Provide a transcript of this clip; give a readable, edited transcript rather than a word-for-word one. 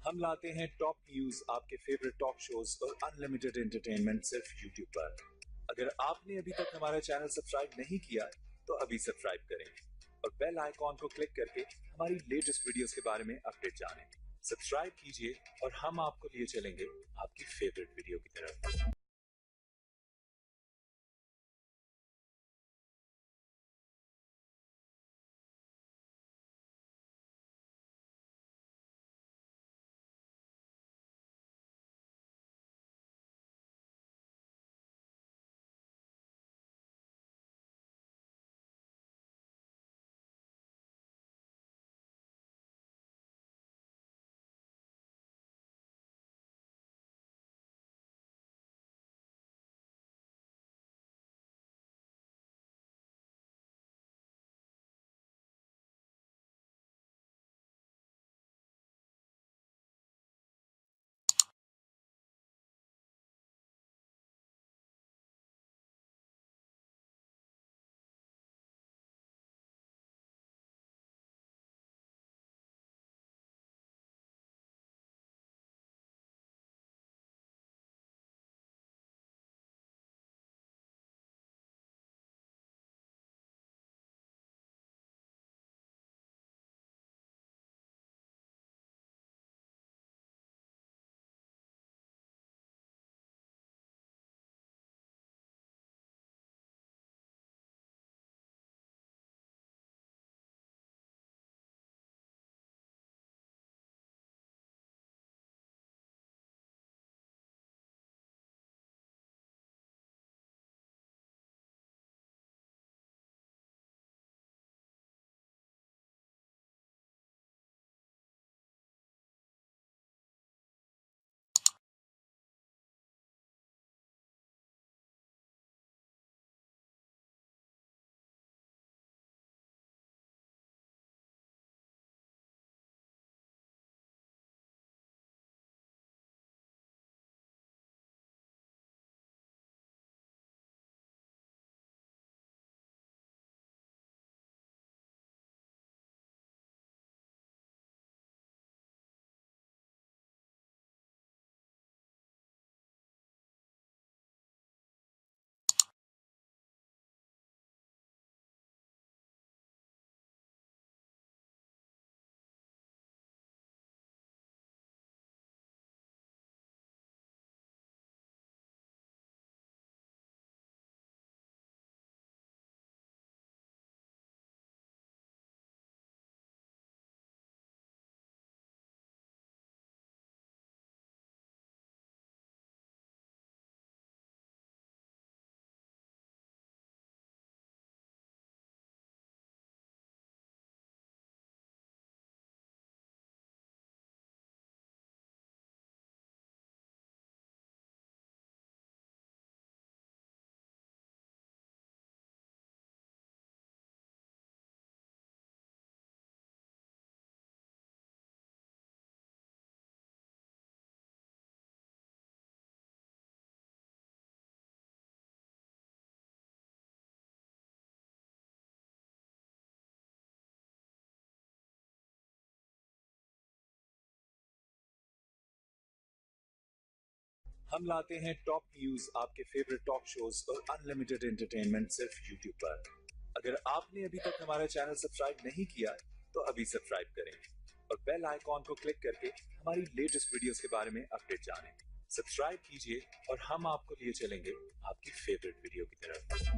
हम लाते हैं top news, आपके फेवरेट टॉक शोज और अनलिमिटेड एंटरटेनमेंट सिर्फ यूट्यूब पर। अगर आपने अभी तक हमारा चैनल सब्सक्राइब नहीं किया तो अभी सब्सक्राइब करें और बेल आइकॉन को क्लिक करके हमारी लेटेस्ट वीडियोस के बारे में अपडेट जानें। सब्सक्राइब कीजिए और हम आपको लिए चलेंगे आपकी फेवरेट वीडियो की तरफ। हम लाते हैं टॉप न्यूज, आपके फेवरेट टॉक शोज और अनलिमिटेड एंटरटेनमेंट सिर्फ यूट्यूब पर। अगर आपने अभी तक हमारा चैनल सब्सक्राइब नहीं किया तो अभी सब्सक्राइब करें और बेल आइकॉन को क्लिक करके हमारी लेटेस्ट वीडियोस के बारे में अपडेट जानें। सब्सक्राइब कीजिए और हम आपको लिए चलेंगे आपकी फेवरेट वीडियो की तरफ।